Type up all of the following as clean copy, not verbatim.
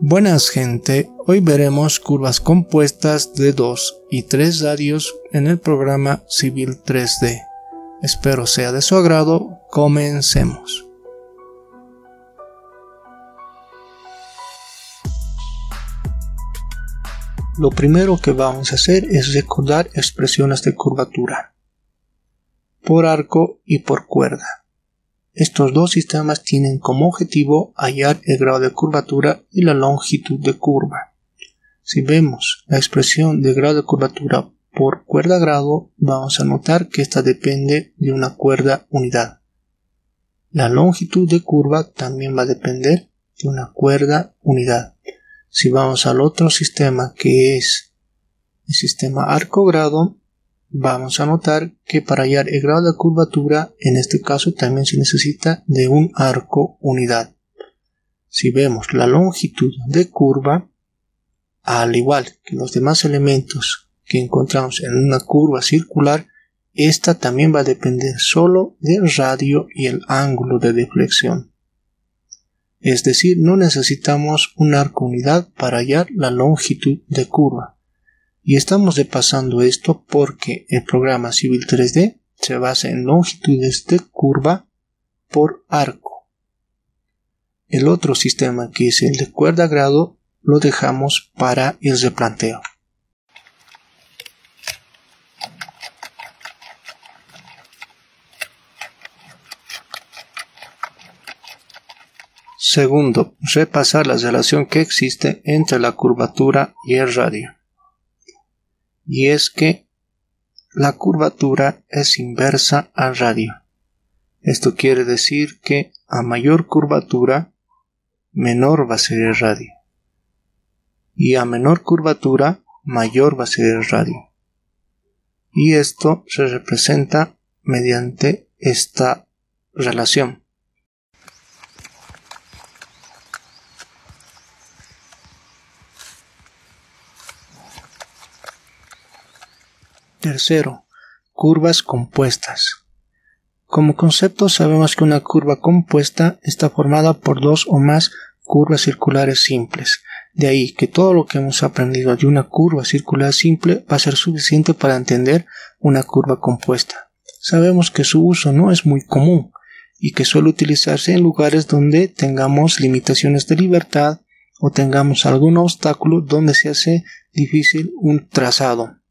Buenas gente, hoy veremos curvas compuestas de 2 y 3 radios en el programa Civil 3D. Espero sea de su agrado, comencemos. Lo primero que vamos a hacer es recordar expresiones de curvatura por arco y por cuerda. Estos dos sistemas tienen como objetivo hallar el grado de curvatura y la longitud de curva. Si vemos la expresión de grado de curvatura por cuerda grado, vamos a notar que esta depende de una cuerda unidad. La longitud de curva también va a depender de una cuerda unidad. Si vamos al otro sistema, que es el sistema arco grado, vamos a notar que para hallar el grado de curvatura, en este caso también se necesita de un arco unidad. Si vemos la longitud de curva, al igual que los demás elementos que encontramos en una curva circular, esta también va a depender solo del radio y el ángulo de deflexión. Es decir, no necesitamos un arco unidad para hallar la longitud de curva. Y estamos repasando esto porque el programa Civil 3D se basa en longitudes de curva por arco. El otro sistema, que es el de cuerda grado, lo dejamos para el replanteo. Segundo, repasar la relación que existe entre la curvatura y el radio. Y es que la curvatura es inversa al radio. Esto quiere decir que a mayor curvatura, menor va a ser el radio. Y a menor curvatura, mayor va a ser el radio. Y esto se representa mediante esta relación. Tercero, curvas compuestas. Como concepto sabemos que una curva compuesta está formada por dos o más curvas circulares simples. De ahí que todo lo que hemos aprendido de una curva circular simple va a ser suficiente para entender una curva compuesta. Sabemos que su uso no es muy común y que suele utilizarse en lugares donde tengamos limitaciones de libertad o tengamos algún obstáculo donde se hace difícil un trazado.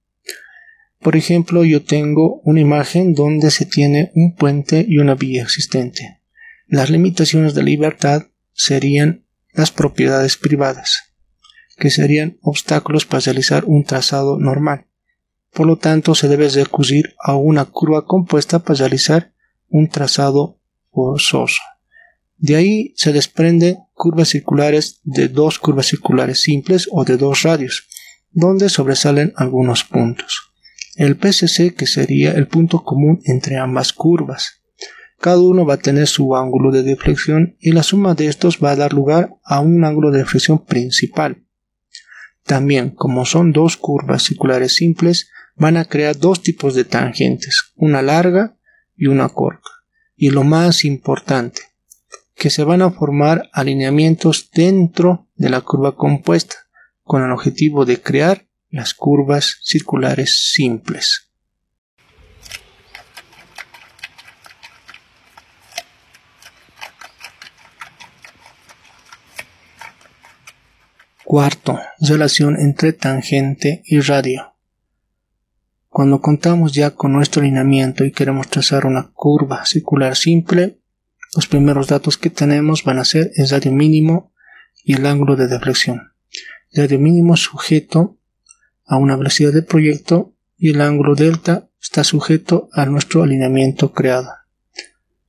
Por ejemplo, yo tengo una imagen donde se tiene un puente y una vía existente. Las limitaciones de libertad serían las propiedades privadas, que serían obstáculos para realizar un trazado normal. Por lo tanto, se debe recurrir a una curva compuesta para realizar un trazado forzoso. De ahí se desprenden curvas circulares de dos curvas circulares simples o de dos radios, donde sobresalen algunos puntos. El PCC, que sería el punto común entre ambas curvas. Cada uno va a tener su ángulo de deflexión y la suma de estos va a dar lugar a un ángulo de deflexión principal. También, como son dos curvas circulares simples, van a crear dos tipos de tangentes, una larga y una corta. Y lo más importante, que se van a formar alineamientos dentro de la curva compuesta, con el objetivo de crear las curvas circulares simples. Cuarto, relación entre tangente y radio. Cuando contamos ya con nuestro alineamiento y queremos trazar una curva circular simple, los primeros datos que tenemos van a ser el radio mínimo y el ángulo de deflexión. El radio mínimo sujeto a una velocidad de proyecto y el ángulo delta está sujeto a nuestro alineamiento creado.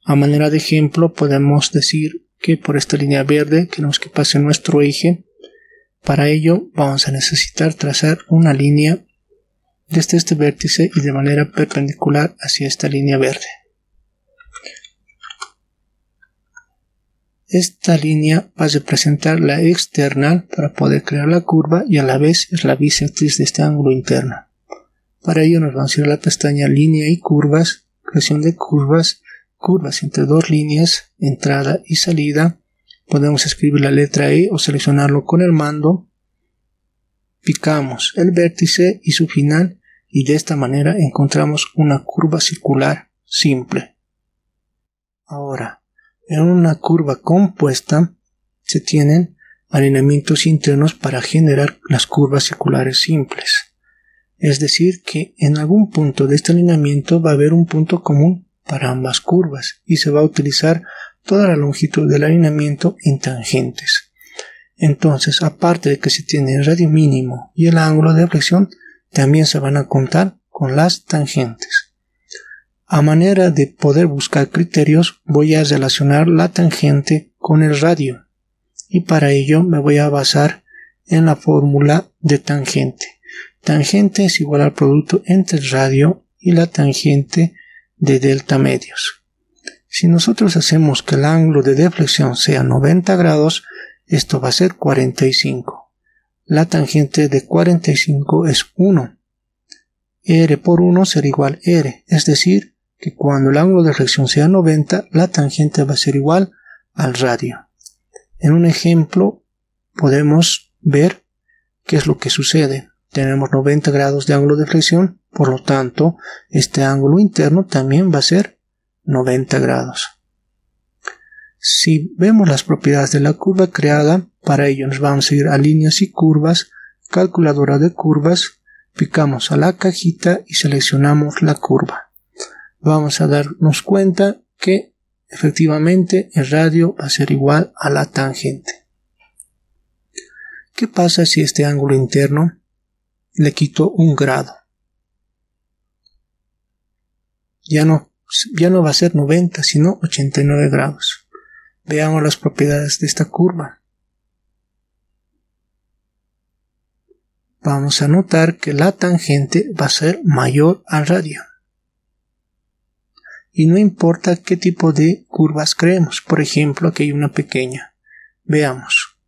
A manera de ejemplo podemos decir que por esta línea verde queremos que pase nuestro eje. Para ello vamos a necesitar trazar una línea desde este vértice y de manera perpendicular hacia esta línea verde. Esta línea va a representar la external para poder crear la curva y a la vez es la bisectriz de este ángulo interno. Para ello nos vamos a ir a la pestaña línea y curvas, creación de curvas, curvas entre dos líneas, entrada y salida, Podemos escribir la letra E o seleccionarlo con el mando. Picamos el vértice y su final y de esta manera encontramos una curva circular simple. Ahora, en una curva compuesta se tienen alineamientos internos para generar las curvas circulares simples. Es decir, que en algún punto de este alineamiento va a haber un punto común para ambas curvas y se va a utilizar toda la longitud del alineamiento en tangentes. Entonces, aparte de que se tiene el radio mínimo y el ángulo de flexión, también se van a contar con las tangentes. A manera de poder buscar criterios, voy a relacionar la tangente con el radio. Y para ello me voy a basar en la fórmula de tangente. Tangente es igual al producto entre el radio y la tangente de delta medios. Si nosotros hacemos que el ángulo de deflexión sea 90 grados, esto va a ser 45. La tangente de 45 es 1. R por 1 será igual a R, es decir, que cuando el ángulo de flexión sea 90, la tangente va a ser igual al radio. En un ejemplo podemos ver qué es lo que sucede. Tenemos 90 grados de ángulo de flexión, por lo tanto, este ángulo interno también va a ser 90 grados. Si vemos las propiedades de la curva creada, para ello nos vamos a ir a líneas y curvas, calculadora de curvas, picamos a la cajita y seleccionamos la curva. Vamos a darnos cuenta que efectivamente el radio va a ser igual a la tangente. ¿Qué pasa si este ángulo interno le quito 1 grado? Ya no va a ser 90, sino 89 grados. Veamos las propiedades de esta curva. Vamos a notar que la tangente va a ser mayor al radio. Y no importa qué tipo de curvas creemos. Por ejemplo, aquí hay una pequeña. Veamos.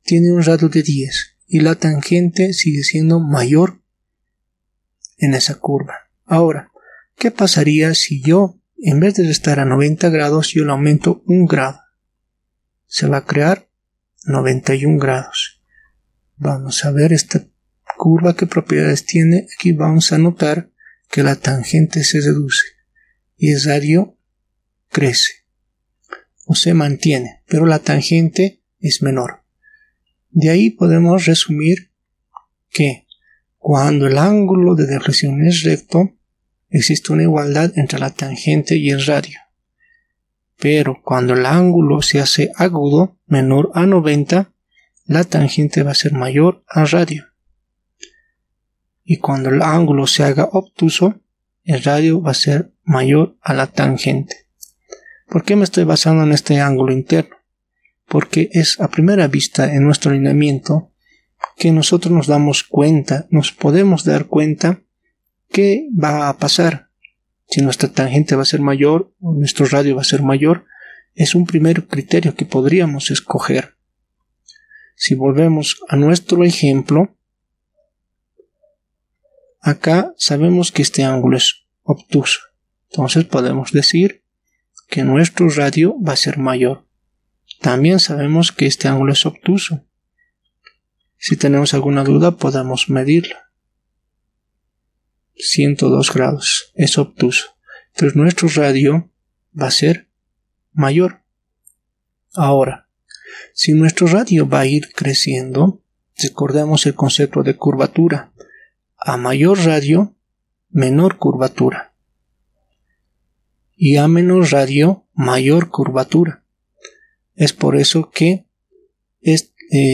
Tiene un radio de 10 y la tangente sigue siendo mayor en esa curva. Ahora, ¿qué pasaría si yo, en vez de estar a 90 grados, yo le aumento 1 grado? Se va a crear 91 grados. Vamos a ver esta curva qué propiedades tiene. Aquí vamos a notar que la tangente se reduce y el radio crece o se mantiene, pero la tangente es menor. De ahí podemos resumir que cuando el ángulo de deflexión es recto, existe una igualdad entre la tangente y el radio. Pero cuando el ángulo se hace agudo, menor a 90, la tangente va a ser mayor al radio. Y cuando el ángulo se haga obtuso, el radio va a ser mayor a la tangente. ¿Por qué me estoy basando en este ángulo interno? Porque es a primera vista en nuestro alineamiento que nosotros nos podemos dar cuenta qué va a pasar. Si nuestra tangente va a ser mayor o nuestro radio va a ser mayor, es un primer criterio que podríamos escoger. Si volvemos a nuestro ejemplo, acá sabemos que este ángulo es obtuso. Entonces podemos decir que nuestro radio va a ser mayor. También sabemos que este ángulo es obtuso. Si tenemos alguna duda podemos medirlo. 102 grados es obtuso. Entonces nuestro radio va a ser mayor. Ahora, si nuestro radio va a ir creciendo, recordemos el concepto de curvatura. A mayor radio, menor curvatura. Y a menor radio, mayor curvatura. Es por eso que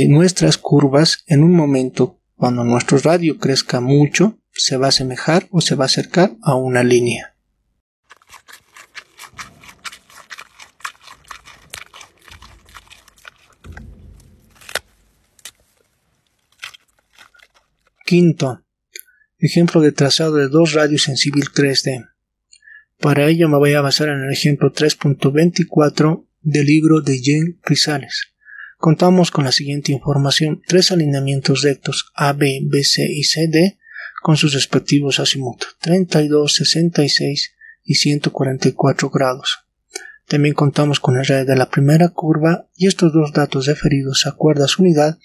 nuestras curvas, en un momento, cuando nuestro radio crezca mucho, se va a asemejar o se va a acercar a una línea. Quinto, ejemplo de trazado de dos radios en civil 3D. Para ello me voy a basar en el ejemplo 3.24 del libro de Jean Crisales. Contamos con la siguiente información: 3 alineamientos rectos AB, BC y CD con sus respectivos azimutos 32, 66 y 144 grados. También contamos con el radio de la primera curva y estos dos datos referidos a cuerdas unidad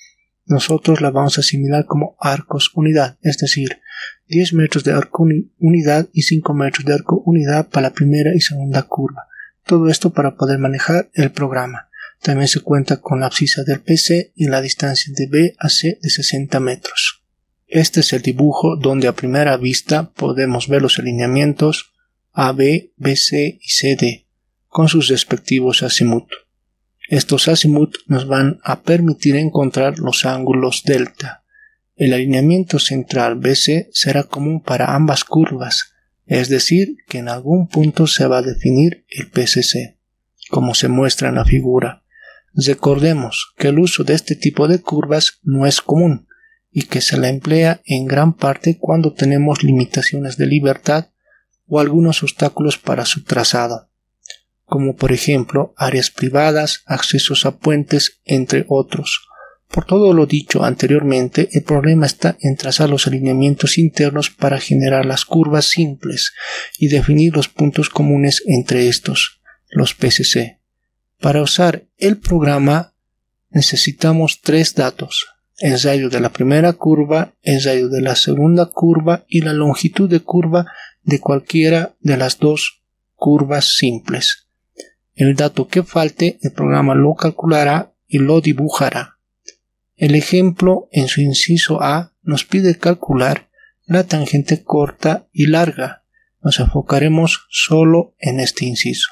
nosotros la vamos a asimilar como arcos unidad, es decir, 10 metros de arco unidad y 5 metros de arco unidad para la primera y segunda curva. Todo esto para poder manejar el programa. También se cuenta con la abscisa del PC y la distancia de B a C de 60 metros. Este es el dibujo donde a primera vista podemos ver los alineamientos AB, BC y CD con sus respectivos azimut. Estos azimut nos van a permitir encontrar los ángulos delta. El alineamiento central BC será común para ambas curvas, es decir, que en algún punto se va a definir el PCC, como se muestra en la figura. Recordemos que el uso de este tipo de curvas no es común y que se la emplea en gran parte cuando tenemos limitaciones de libertad o algunos obstáculos para su trazado, como por ejemplo áreas privadas, accesos a puentes, entre otros. Por todo lo dicho anteriormente, el problema está en trazar los alineamientos internos para generar las curvas simples y definir los puntos comunes entre estos, los PCC. Para usar el programa necesitamos tres datos: el radio de la primera curva, el radio de la segunda curva y la longitud de curva de cualquiera de las dos curvas simples. El dato que falte, el programa lo calculará y lo dibujará. El ejemplo en su inciso A nos pide calcular la tangente corta y larga. Nos enfocaremos solo en este inciso.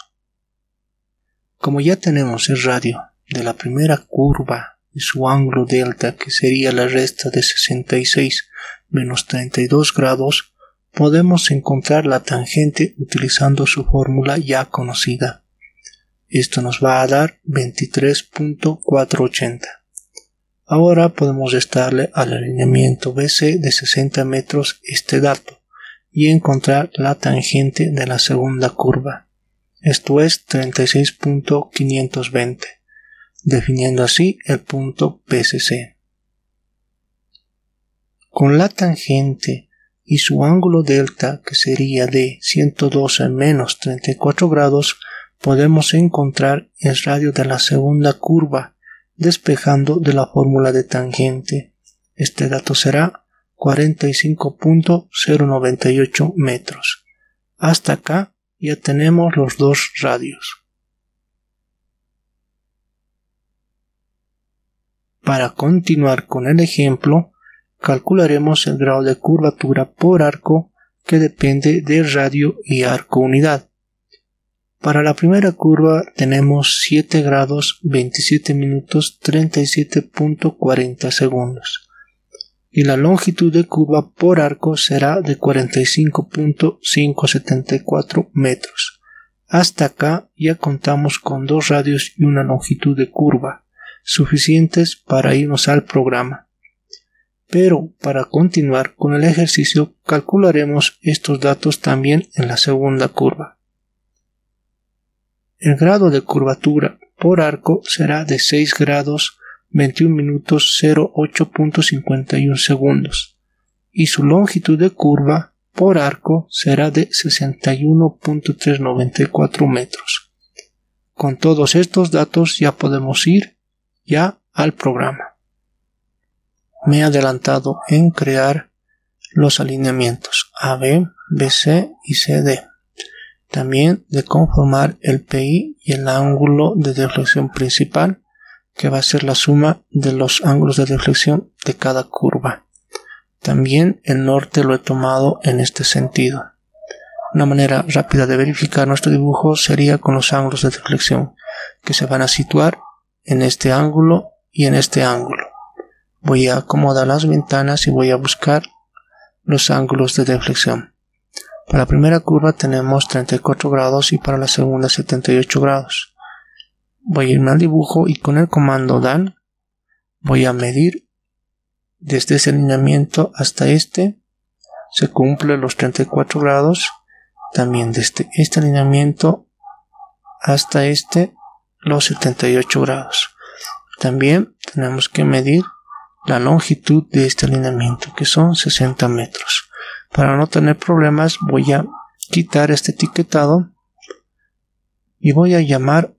Como ya tenemos el radio de la primera curva y su ángulo delta, que sería la resta de 66 menos 32 grados, podemos encontrar la tangente utilizando su fórmula ya conocida. Esto nos va a dar 23.480. Ahora podemos restarle al alineamiento BC de 60 metros este dato y encontrar la tangente de la segunda curva. Esto es 36.520, definiendo así el punto PCC. Con la tangente y su ángulo delta, que sería de 112 menos 34 grados, podemos encontrar el radio de la segunda curva, despejando de la fórmula de tangente. Este dato será 45.098 metros. Hasta acá ya tenemos los dos radios. Para continuar con el ejemplo, calcularemos el grado de curvatura por arco que depende del radio y arco unidad. Para la primera curva tenemos 7 grados 27 minutos 37.40 segundos y la longitud de curva por arco será de 45.574 metros. Hasta acá ya contamos con dos radios y una longitud de curva, suficientes para irnos al programa. Pero para continuar con el ejercicio calcularemos estos datos también en la segunda curva. El grado de curvatura por arco será de 6 grados 21 minutos 08.51 segundos y su longitud de curva por arco será de 61.394 metros. Con todos estos datos ya podemos ir al programa. Me he adelantado en crear los alineamientos AB, BC y CD. También de conformar el PI y el ángulo de deflexión principal, que va a ser la suma de los ángulos de deflexión de cada curva. También el norte lo he tomado en este sentido. Una manera rápida de verificar nuestro dibujo sería con los ángulos de deflexión, que se van a situar en este ángulo y en este ángulo. Voy a acomodar las ventanas y voy a buscar los ángulos de deflexión. Para la primera curva tenemos 34 grados y para la segunda 78 grados. Voy a irme al dibujo y con el comando DAN voy a medir desde ese alineamiento hasta este. Se cumple los 34 grados. También desde este alineamiento hasta este los 78 grados. También tenemos que medir la longitud de este alineamiento, que son 60 metros. Para no tener problemas voy a quitar este etiquetado y voy a llamar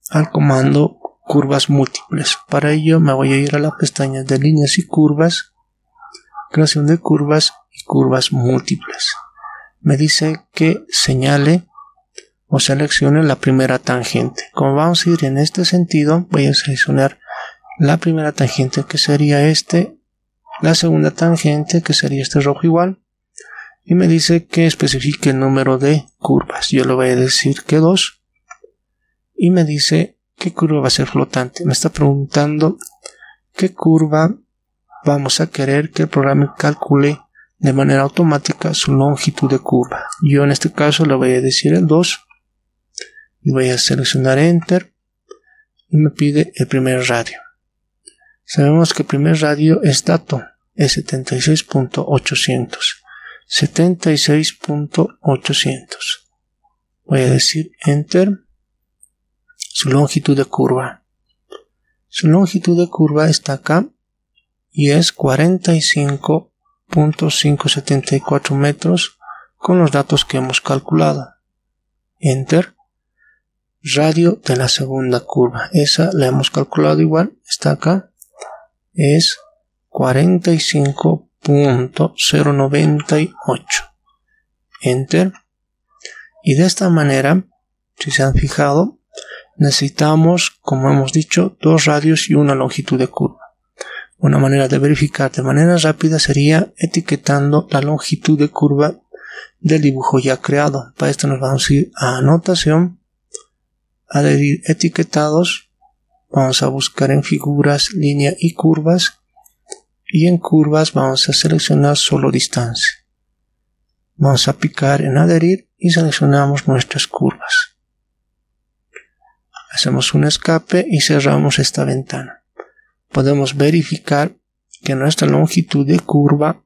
al comando curvas múltiples. Para ello me voy a ir a la pestaña de líneas y curvas, creación de curvas y curvas múltiples. Me dice que señale o seleccione la primera tangente. Como vamos a ir en este sentido, voy a seleccionar la primera tangente, que sería la segunda tangente, que sería este rojo igual, y me dice que especifique el número de curvas. Yo le voy a decir que 2, y me dice qué curva va a ser flotante. Me está preguntando qué curva vamos a querer que el programa calcule de manera automática su longitud de curva. Yo en este caso le voy a decir el 2 y voy a seleccionar Enter y me pide el primer radio. Sabemos que el primer radio es dato, es 76.800. 76.800. Voy a decir Enter. Su longitud de curva. Su longitud de curva está acá y es 45.574 metros con los datos que hemos calculado. Enter. Radio de la segunda curva. Esa la hemos calculado igual. Está acá. Es 45.098. Enter. Y de esta manera, si se han fijado, necesitamos, como hemos dicho, 2 radios y una longitud de curva. Una manera de verificar de manera rápida sería etiquetando la longitud de curva del dibujo ya creado. Para esto nos vamos a ir a anotación, adherir etiquetados, vamos a buscar en figuras, línea y curvas, y en curvas vamos a seleccionar solo distancia. Vamos a picar en adherir y seleccionamos nuestras curvas. Hacemos un escape y cerramos esta ventana. Podemos verificar que nuestra longitud de curva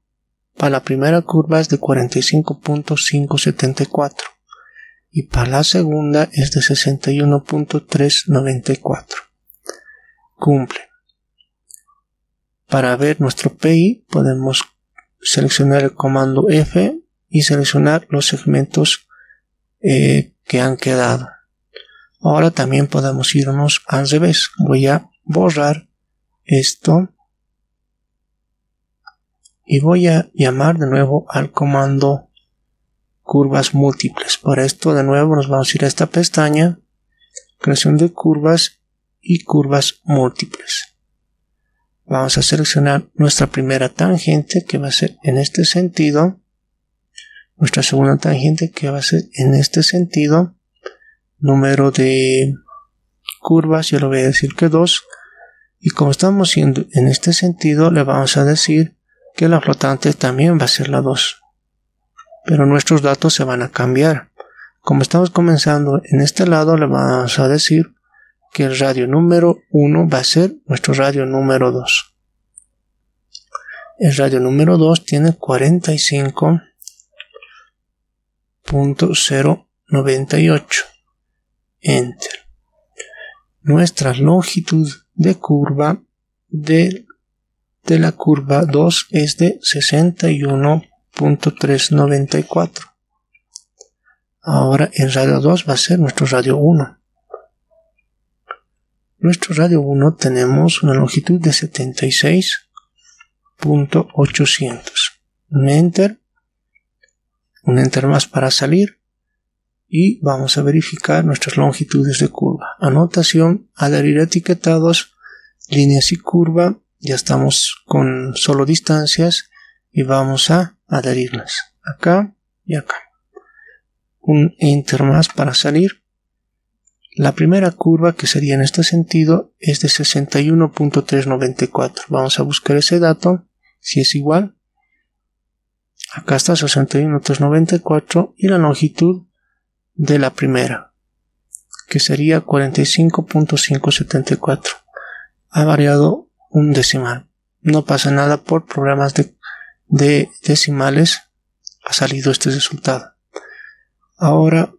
para la primera curva es de 45.574 y para la segunda es de 61.394. Cumple. Para ver nuestro PI podemos seleccionar el comando F y seleccionar los segmentos que han quedado. Ahora también podemos irnos al revés. Voy a borrar esto y voy a llamar de nuevo al comando curvas múltiples. Para esto de nuevo nos vamos a ir a esta pestaña, creación de curvas y curvas múltiples. Vamos a seleccionar nuestra primera tangente, que va a ser en este sentido, nuestra segunda tangente, que va a ser en este sentido, número de curvas, yo le voy a decir que 2, y como estamos yendo en este sentido, le vamos a decir que la flotante también va a ser la 2, pero nuestros datos se van a cambiar. Como estamos comenzando en este lado, le vamos a decir que el radio número 1 va a ser nuestro radio número 2. El radio número 2 tiene 45.098. Enter. Nuestra longitud de curva de la curva 2 es de 61.394. Ahora el radio 2 va a ser nuestro radio 1. Nuestro radio 1 tenemos una longitud de 76.800. Un enter más para salir y vamos a verificar nuestras longitudes de curva. Anotación, adherir etiquetados, líneas y curva. Ya estamos con solo distancias y vamos a adherirlas acá y acá. Un enter más para salir. La primera curva, que sería en este sentido, es de 61.394. Vamos a buscar ese dato, si es igual. Acá está 61.394 y la longitud de la primera, que sería 45.574. Ha variado un decimal. No pasa nada, por programas de decimales ha salido este resultado. Ahora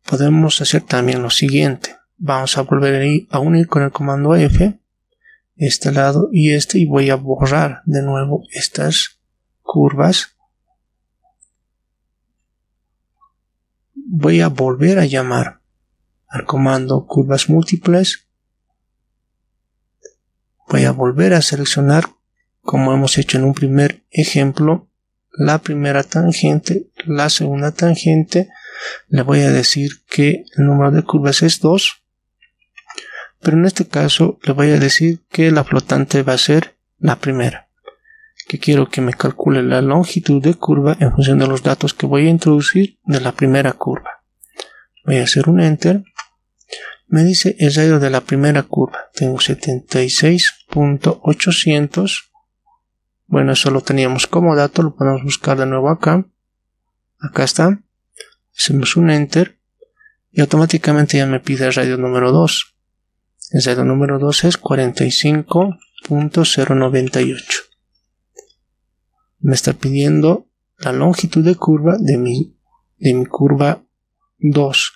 podemos hacer también lo siguiente. Vamos a volver a unir con el comando F este lado y y voy a borrar de nuevo estas curvas. Voy a volver a llamar al comando curvas múltiples. Voy a volver a seleccionar, como hemos hecho en un primer ejemplo, la primera tangente, la segunda tangente. Le voy a decir que el número de curvas es 2, pero en este caso le voy a decir que la flotante va a ser la primera, que quiero que me calcule la longitud de curva en función de los datos que voy a introducir de la primera curva. Voy a hacer un enter. Me dice el radio de la primera curva. Tengo 76.800. Bueno, eso lo teníamos como dato. Lo podemos buscar de nuevo acá. Acá está. Hacemos un enter. Y automáticamente ya me pide el radio número 2. El radio número 2 es 45.098. Me está pidiendo la longitud de curva de mi curva 2.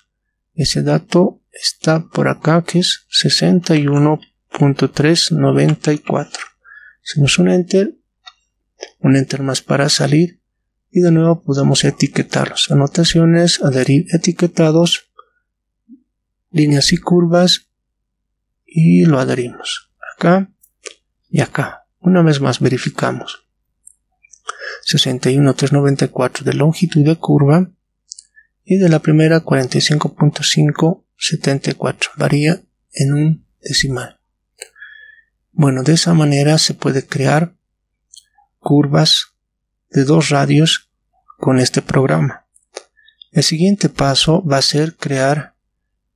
Ese dato está por acá, que es 61.394. Hacemos un enter más para salir y de nuevo podemos etiquetarlos. Anotaciones, adherir etiquetados, líneas y curvas, y lo adherimos acá y acá. Una vez más verificamos. 61.394 de longitud de curva y de la primera 45.574. Varía en un decimal. Bueno, de esa manera se puede crear curvas de 2 radios con este programa. El siguiente paso va a ser crear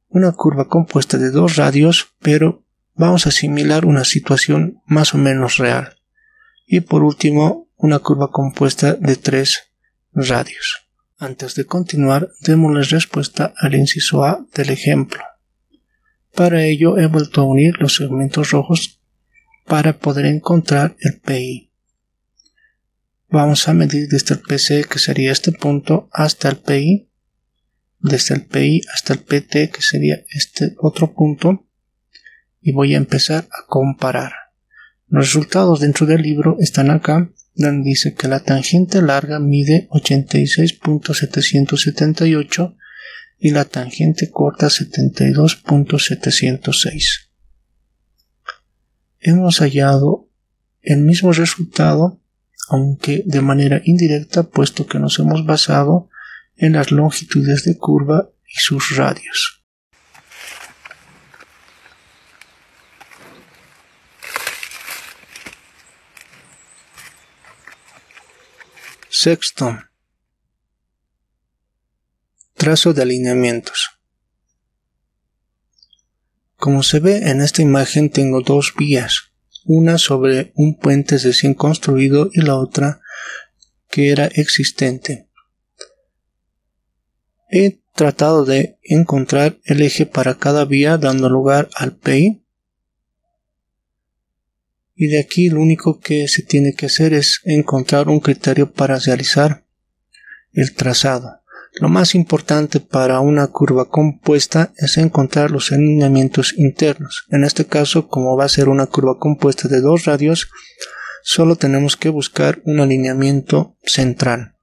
una curva compuesta de 2 radios, pero vamos a simular una situación más o menos real. Y por último, una curva compuesta de 3 radios. Antes de continuar, démosle respuesta al inciso A del ejemplo. Para ello he vuelto a unir los segmentos rojos para poder encontrar el PI. Vamos a medir desde el PC, que sería este punto, hasta el PI, desde el PI hasta el PT, que sería este otro punto, y voy a empezar a comparar. Los resultados dentro del libro están acá, donde dice que la tangente larga mide 86.778 y la tangente corta 72.706. Hemos hallado el mismo resultado, aunque de manera indirecta, puesto que nos hemos basado en las longitudes de curva y sus radios. Sexto, trazo de alineamientos. Como se ve en esta imagen, tengo 2 vías, una sobre un puente recién construido y la otra que era existente. He tratado de encontrar el eje para cada vía dando lugar al PI. Y de aquí lo único que se tiene que hacer es encontrar un criterio para realizar el trazado. Lo más importante para una curva compuesta es encontrar los alineamientos internos. En este caso, como va a ser una curva compuesta de 2 radios, solo tenemos que buscar un alineamiento central.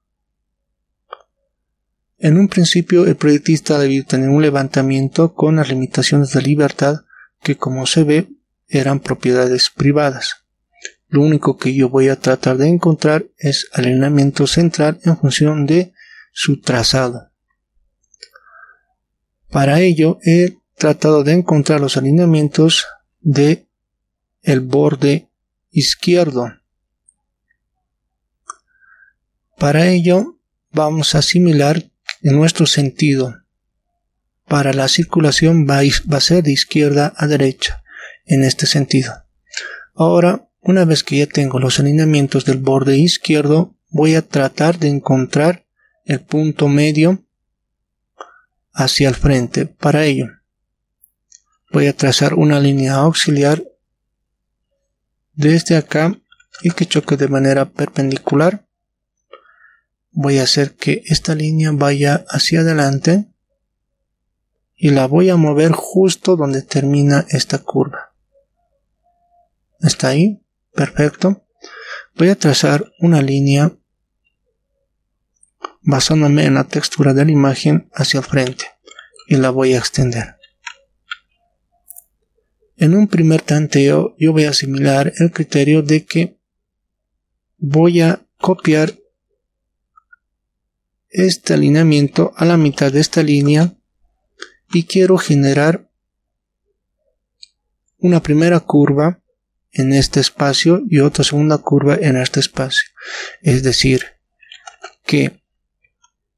En un principio, el proyectista debió tener un levantamiento con las limitaciones de libertad que, como se ve, eran propiedades privadas. Lo único que yo voy a tratar de encontrar es el alineamiento central en función de su trazado. Para ello he tratado de encontrar los alineamientos de el borde izquierdo. Para ello vamos a asimilar en nuestro sentido. Para la circulación va a ser de izquierda a derecha. En este sentido. Ahora, una vez que ya tengo los alineamientos del borde izquierdo, voy a tratar de encontrar el punto medio hacia el frente. Para ello, voy a trazar una línea auxiliar desde acá y que choque de manera perpendicular. Voy a hacer que esta línea vaya hacia adelante y la voy a mover justo donde termina esta curva. Está ahí, perfecto. Voy a trazar una línea basándome en la textura de la imagen hacia el frente y la voy a extender. En un primer tanteo yo voy a asimilar el criterio de que voy a copiar este alineamiento a la mitad de esta línea y quiero generar una primera curva en este espacio y otra segunda curva en este espacio. Es decir, que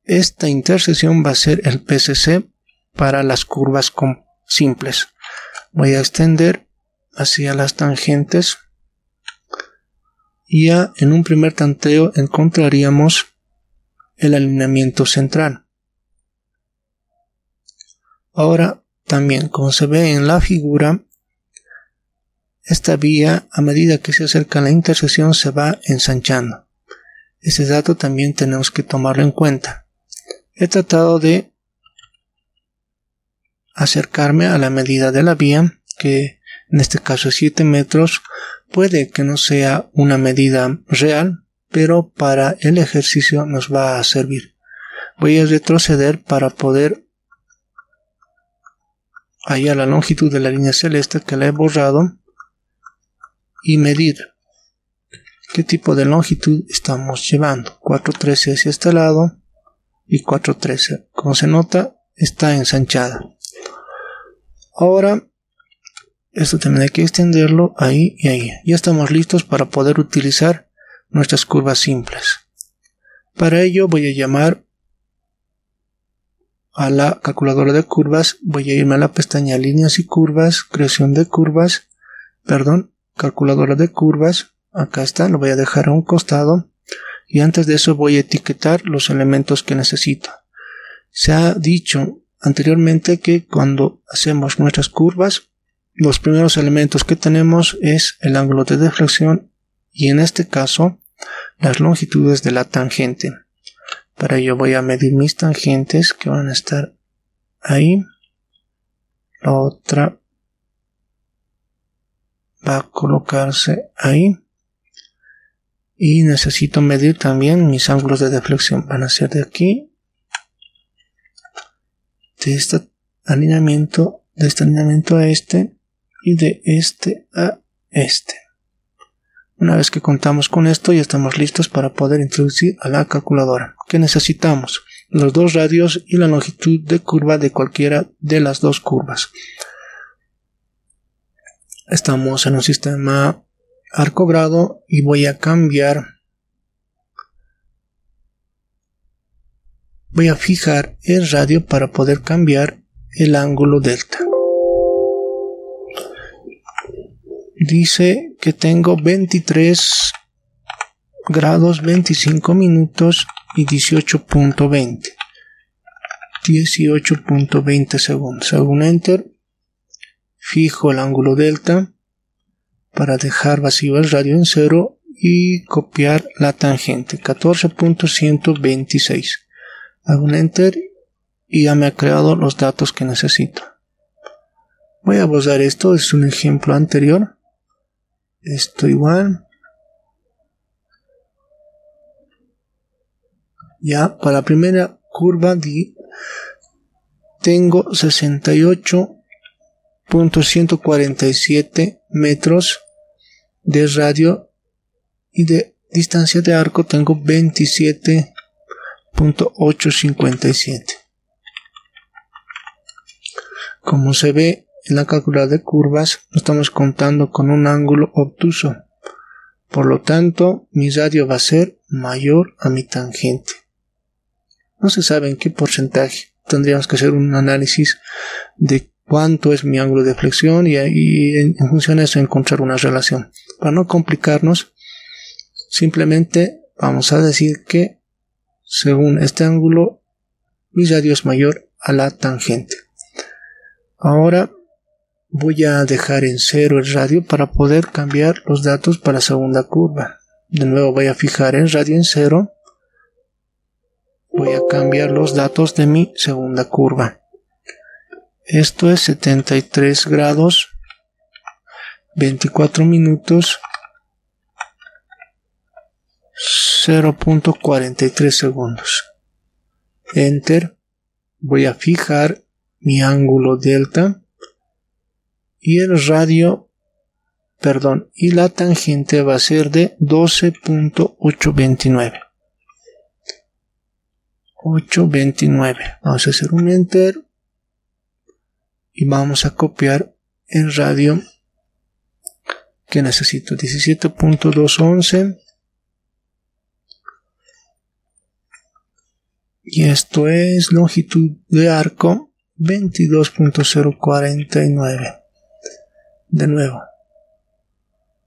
esta intersección va a ser el PCC para las curvas simples. Voy a extender hacia las tangentes y ya en un primer tanteo encontraríamos el alineamiento central. Ahora también, como se ve en la figura, esta vía a medida que se acerca a la intersección se va ensanchando. Ese dato también tenemos que tomarlo en cuenta. He tratado de acercarme a la medida de la vía, que en este caso es 7 metros. Puede que no sea una medida real, pero para el ejercicio nos va a servir. Voy a retroceder para poder hallar la longitud de la línea celeste que la he borrado y medir qué tipo de longitud estamos llevando. 413 hacia este lado y 413. Como se nota, está ensanchada. Ahora esto también hay que extenderlo ahí y ahí. Ya estamos listos para poder utilizar nuestras curvas simples. Para ello voy a llamar a la calculadora de curvas. Voy a irme a la pestaña líneas y curvas, creación de curvas, calculadora de curvas. Acá está, lo voy a dejar a un costado y antes de eso voy a etiquetar los elementos que necesito. Se ha dicho anteriormente que cuando hacemos nuestras curvas, los primeros elementos que tenemos es el ángulo de deflexión y en este caso las longitudes de la tangente. Para ello voy a medir mis tangentes que van a estar ahí. La otra va a colocarse ahí. Y necesito medir también mis ángulos de deflexión. Van a ser de aquí, de este alineamiento a este y de este a este. Una vez que contamos con esto, ya estamos listos para poder introducir a la calculadora. ¿Qué necesitamos? Los dos radios y la longitud de curva de cualquiera de las dos curvas. Estamos en un sistema arco-grado y voy a fijar el radio para poder cambiar el ángulo delta. Dice que tengo 23 grados 25 minutos y 18.20 segundos. Hago un enter, fijo el ángulo delta para dejar vacío el radio en 0 y copiar la tangente 14.126. Hago un enter y ya me ha creado los datos que necesito. Voy a borrar esto, es un ejemplo anterior. Esto igual. Ya para la primera curva tengo 68.147 metros de radio y de distancia de arco tengo 27.857. Como se ve en la calculadora de curvas, no estamos contando con un ángulo obtuso. Por lo tanto, mi radio va a ser mayor a mi tangente. No se sabe en qué porcentaje. Tendríamos que hacer un análisis de cuánto es mi ángulo de flexión y en función de eso encontrar una relación. Para no complicarnos, simplemente vamos a decir que según este ángulo, mi radio es mayor a la tangente. Ahora voy a dejar en 0 el radio para poder cambiar los datos para la segunda curva. De nuevo voy a fijar el radio en 0. Voy a cambiar los datos de mi segunda curva. Esto es 73 grados 24 minutos 0.43 segundos. Enter. Voy a fijar mi ángulo delta y el radio, perdón, y la tangente va a ser de 12.829. 829. Vamos a hacer un enter y vamos a copiar el radio que necesito, 17.211, y esto es longitud de arco 22.049. De nuevo,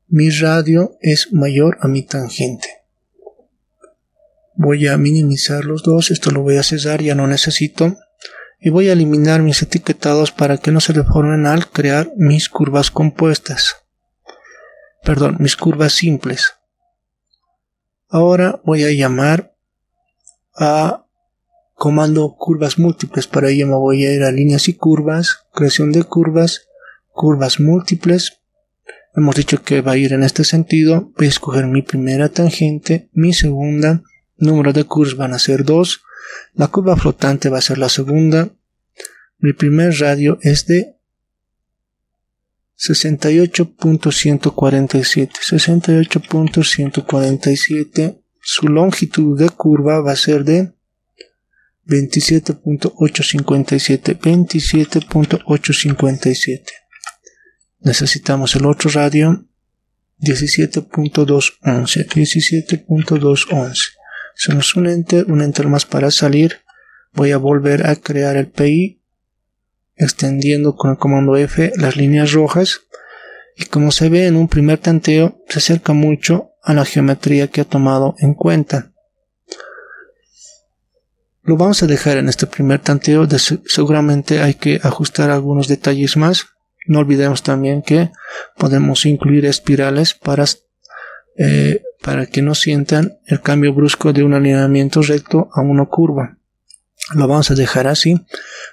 mi radio es mayor a mi tangente. Voy a minimizar los dos, esto lo voy a cesar, ya no necesito, y voy a eliminar mis etiquetados para que no se deformen al crear mis curvas compuestas. Perdón, mis curvas simples. Ahora voy a llamar a comando curvas múltiples. Para ello me voy a ir a líneas y curvas, creación de curvas, curvas múltiples. Hemos dicho que va a ir en este sentido. Voy a escoger mi primera tangente, mi segunda. Número de curvas van a ser 2. La curva flotante va a ser la segunda. Mi primer radio es de 68.147. 68.147. Su longitud de curva va a ser de 27.857. 27.857. Necesitamos el otro radio. 17.211. 17.211. Hacemos un enter más para salir. Voy a volver a crear el PI, extendiendo con el comando F las líneas rojas, y como se ve en un primer tanteo se acerca mucho a la geometría que ha tomado en cuenta. Lo vamos a dejar en este primer tanteo. Seguramente hay que ajustar algunos detalles más. No olvidemos también que podemos incluir espirales para que no sientan el cambio brusco de un alineamiento recto a una curva. Lo vamos a dejar así.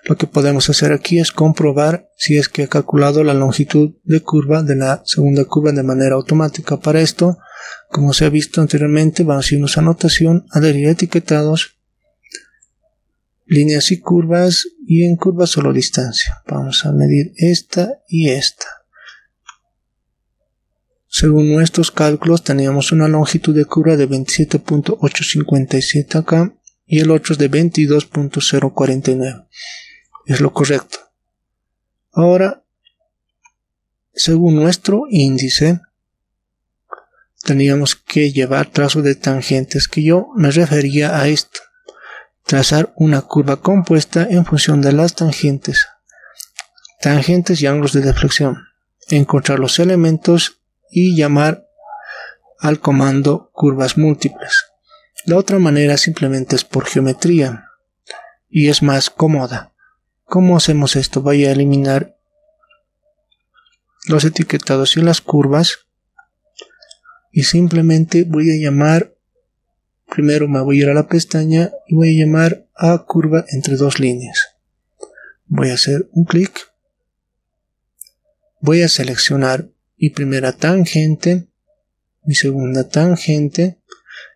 Lo que podemos hacer aquí es comprobar si es que ha calculado la longitud de curva de la segunda curva de manera automática. Para esto, como se ha visto anteriormente, vamos a irnos a anotación, adherir etiquetados, líneas y curvas, y en curvas solo distancia. Vamos a medir esta y esta. Según nuestros cálculos teníamos una longitud de curva de 27.857 acá y el otro es de 22.049. Es lo correcto. Ahora, según nuestro índice, teníamos que llevar trazo de tangentes, que yo me refería a esto. Trazar una curva compuesta en función de las tangentes y ángulos de deflexión. Encontrar los elementos y llamar al comando curvas múltiples. La otra manera simplemente es por geometría y es más cómoda. ¿Cómo hacemos esto? Voy a eliminar los etiquetados y las curvas y simplemente voy a llamar, primero me voy a ir a la pestaña y voy a llamar a curva entre dos líneas. Voy a hacer un clic, voy a seleccionar mi primera tangente, mi segunda tangente,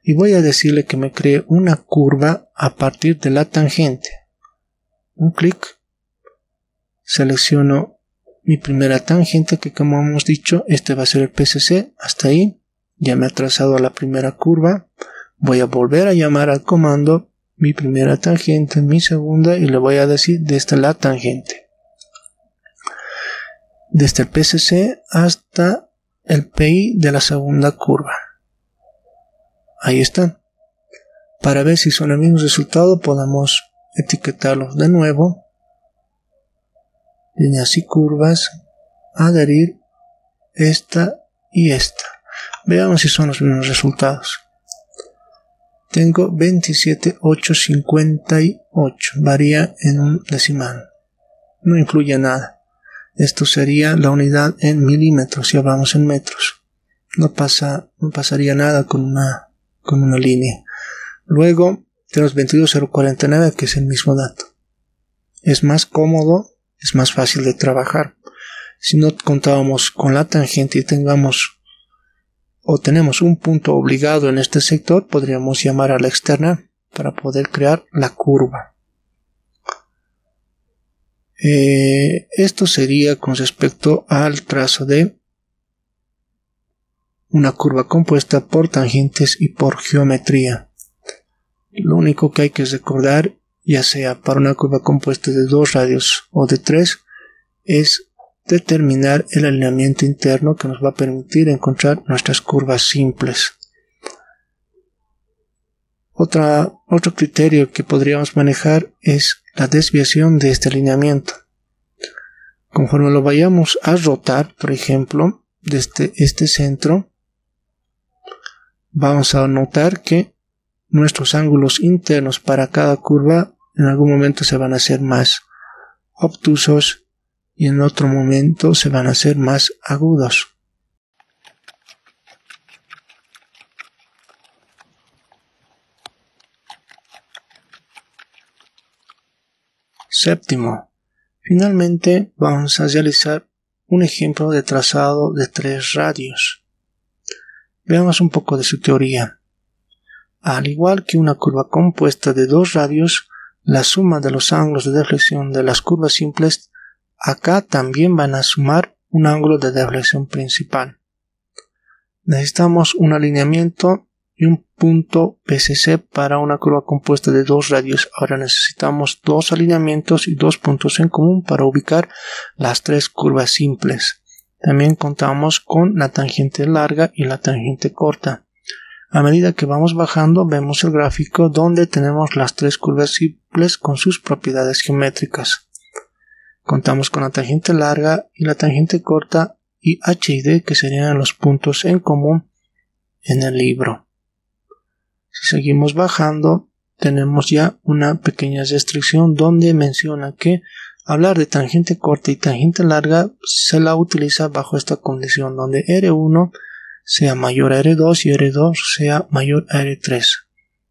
y voy a decirle que me cree una curva a partir de la tangente. Un clic, selecciono mi primera tangente, que como hemos dicho, este va a ser el PCC. Hasta ahí ya me ha trazado a la primera curva. Voy a volver a llamar al comando mi primera tangente, mi segunda, y le voy a decir desde la tangente, desde el PCC hasta el PI de la segunda curva. Ahí está. Para ver si son el mismo resultado podemos etiquetarlos de nuevo. Líneas y curvas, adherir esta y esta. Veamos si son los mismos resultados. Tengo 27.858. Varía en un decimal. No influye nada. Esto sería la unidad en milímetros si hablamos en metros. No pasaría nada con una línea. Luego tenemos 22.049, que es el mismo dato. Es más cómodo, es más fácil de trabajar. Si no contábamos con la tangente y tenemos un punto obligado en este sector, podríamos llamar a la externa para poder crear la curva. Esto sería con respecto al trazo de una curva compuesta por tangentes y por geometría. Lo único que hay que recordar, ya sea para una curva compuesta de 2 radios o de 3, es determinar el alineamiento interno que nos va a permitir encontrar nuestras curvas simples. Otro criterio que podríamos manejar es la desviación de este alineamiento. Conforme lo vayamos a rotar, por ejemplo, desde este centro, vamos a notar que nuestros ángulos internos para cada curva en algún momento se van a hacer más obtusos y en otro momento se van a hacer más agudos. Séptimo, finalmente vamos a realizar un ejemplo de trazado de 3 radios. Veamos un poco de su teoría. Al igual que una curva compuesta de 2 radios, la suma de los ángulos de deflexión de las curvas simples acá también van a sumar un ángulo de deflexión principal. Necesitamos un alineamiento y un punto PCC para una curva compuesta de 2 radios. Ahora necesitamos 2 alineamientos y 2 puntos en común para ubicar las 3 curvas simples. También contamos con la tangente larga y la tangente corta. A medida que vamos bajando vemos el gráfico donde tenemos las 3 curvas simples con sus propiedades geométricas. Contamos con la tangente larga y la tangente corta y H y D que serían los puntos en común en el libro. Si seguimos bajando tenemos ya una pequeña restricción donde menciona que hablar de tangente corta y tangente larga se la utiliza bajo esta condición donde R1 sea mayor a R2 y R2 sea mayor a R3.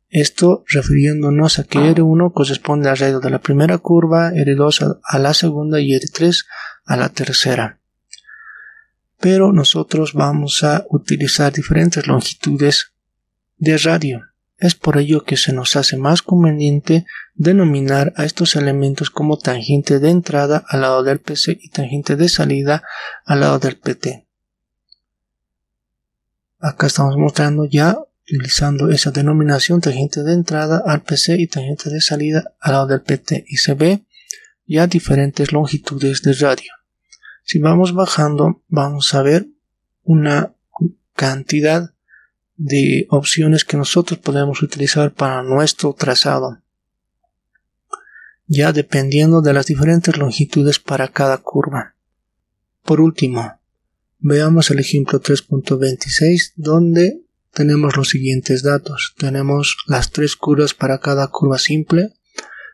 Esto refiriéndonos a que R1 corresponde al radio de la primera curva, R2 a la segunda y R3 a la tercera. Pero nosotros vamos a utilizar diferentes longitudes de radio. Es por ello que se nos hace más conveniente denominar a estos elementos como tangente de entrada al lado del PC y tangente de salida al lado del PT. Acá estamos mostrando ya utilizando esa denominación tangente de entrada al PC y tangente de salida al lado del PT y se ve ya diferentes longitudes de radio. Si vamos bajando vamos a ver una cantidad de opciones que nosotros podemos utilizar para nuestro trazado, ya dependiendo de las diferentes longitudes para cada curva. Por último, veamos el ejemplo 3.26 donde tenemos los siguientes datos. Tenemos las 3 curvas para cada curva simple,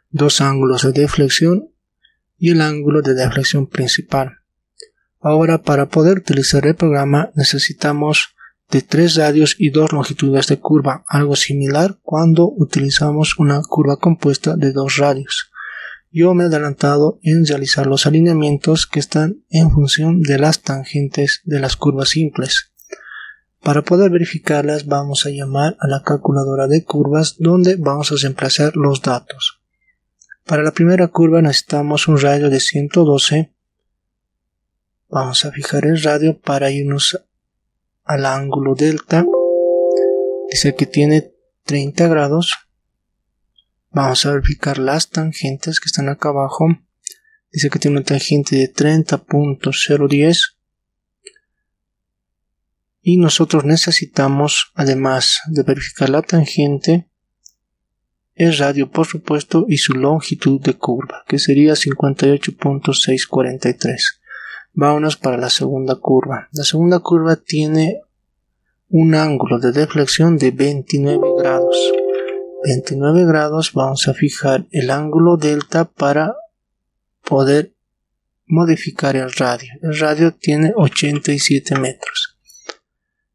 2 ángulos de deflexión y el ángulo de deflexión principal. Ahora para poder utilizar el programa necesitamos de 3 radios y 2 longitudes de curva, algo similar cuando utilizamos una curva compuesta de 2 radios. Yo me he adelantado en realizar los alineamientos que están en función de las tangentes de las curvas simples. Para poder verificarlas vamos a llamar a la calculadora de curvas donde vamos a reemplazar los datos. Para la primera curva necesitamos un radio de 112. Vamos a fijar el radio para irnos al ángulo delta. Dice que tiene 30 grados. Vamos a verificar las tangentes que están acá abajo. Dice que tiene una tangente de 30.010. Y nosotros necesitamos, además de verificar la tangente, el radio por supuesto y su longitud de curva, que sería 58.643. Vámonos para la segunda curva. La segunda curva tiene un ángulo de deflexión de 29 grados. 29 grados, vamos a fijar el ángulo delta para poder modificar el radio. El radio tiene 87 metros.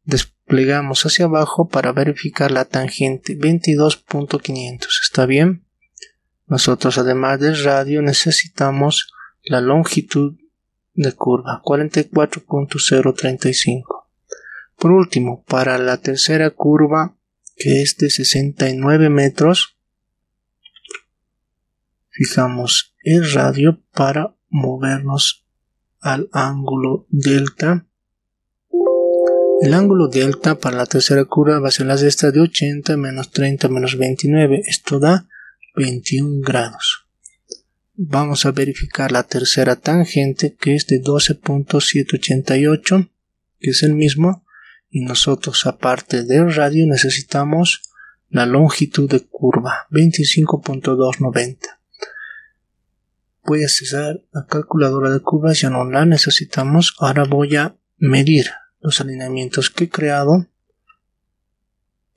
Desplegamos hacia abajo para verificar la tangente 22.500. ¿Está bien? Nosotros además del radio necesitamos la longitud de curva 44.035. Por último, para la tercera curva, que es de 69 metros, Fijamos el radio para movernos al ángulo delta. El ángulo delta para la tercera curva va a ser la de esta de 80 menos 30 menos 29. Esto da 21 grados. Vamos a verificar la tercera tangente, que es de 12.788, que es el mismo. Y nosotros, aparte del radio, necesitamos la longitud de curva, 25.290. Voy a cesar la calculadora de curvas, ya no la necesitamos. Ahora voy a medir los alineamientos que he creado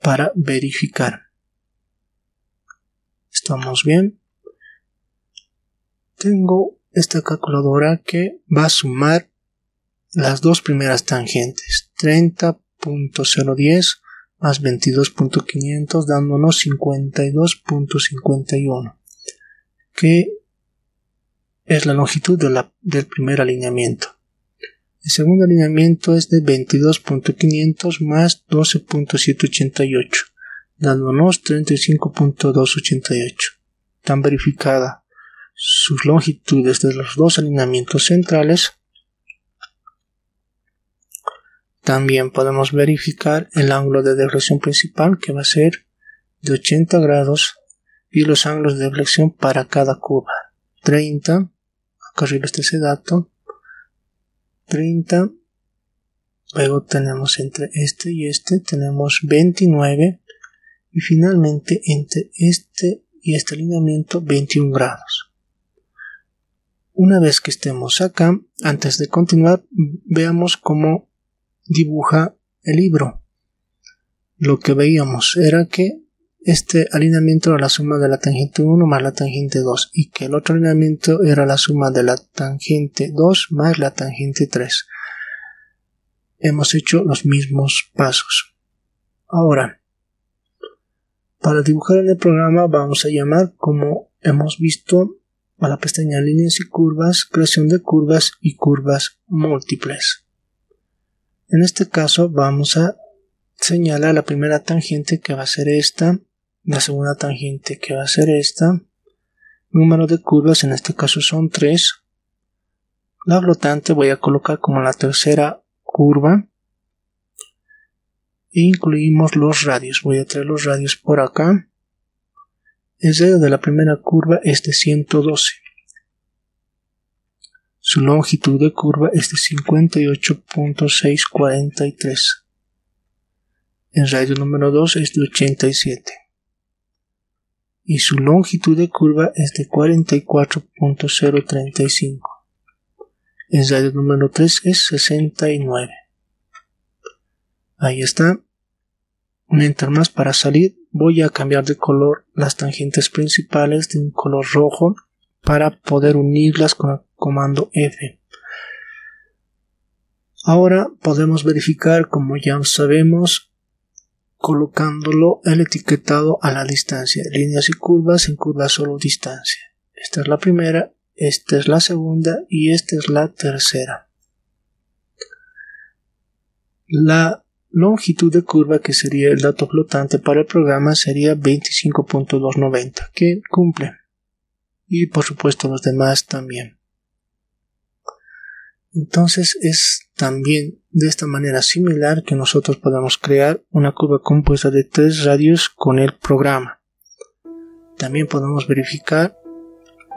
para verificar. ¿Estamos bien? Tengo esta calculadora que va a sumar las dos primeras tangentes, 30.010 más 22.500, dándonos 52.51, que es la longitud del primer alineamiento. El segundo alineamiento es de 22.500 más 12.788, dándonos 35.288. Están verificadas sus longitudes de los dos alineamientos centrales. También podemos verificar el ángulo de deflexión principal, que va a ser de 80 grados, y los ángulos de deflexión para cada curva. 30, acá arriba está ese dato, 30, luego tenemos entre este y este, tenemos 29, y finalmente entre este y este alineamiento 21 grados. Una vez que estemos acá, antes de continuar, veamos cómo dibuja el libro. Lo que veíamos era que este alineamiento era la suma de la tangente 1 más la tangente 2 y que el otro alineamiento era la suma de la tangente 2 más la tangente 3. Hemos hecho los mismos pasos. Ahora, para dibujar en el programa vamos a llamar, como hemos visto, a la pestaña líneas y curvas, creación de curvas y curvas múltiples. En este caso vamos a señalar la primera tangente, que va a ser esta, la segunda tangente, que va a ser esta, número de curvas, en este caso son 3, la flotante voy a colocar como la tercera curva, e incluimos los radios, voy a traer los radios por acá. El radio de la primera curva es de 112. Su longitud de curva es de 58.643. El radio número 2 es de 87. Y su longitud de curva es de 44.035. El radio número 3 es 69. Ahí está. Un enter más para salir. Voy a cambiar de color las tangentes principales de un color rojo para poder unirlas con el comando F. Ahora podemos verificar, como ya sabemos, colocándolo el etiquetado a la distancia, líneas y curvas en curva solo distancia. Esta es la primera, esta es la segunda y esta es la tercera. La longitud de curva, que sería el dato flotante para el programa, sería 25.290, que cumple. Y por supuesto los demás también. Entonces es también de esta manera similar que nosotros podemos crear una curva compuesta de 3 radios con el programa. También podemos verificar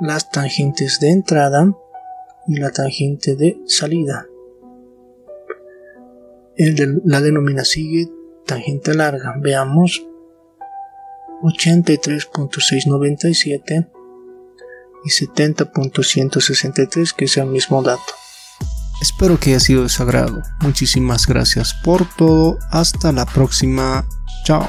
las tangentes de entrada y la tangente de salida. La denomina sigue tangente larga. Veamos 83.697 y 70.163, que es el mismo dato. Espero que haya sido de su agrado. Muchísimas gracias por todo. Hasta la próxima. Chao.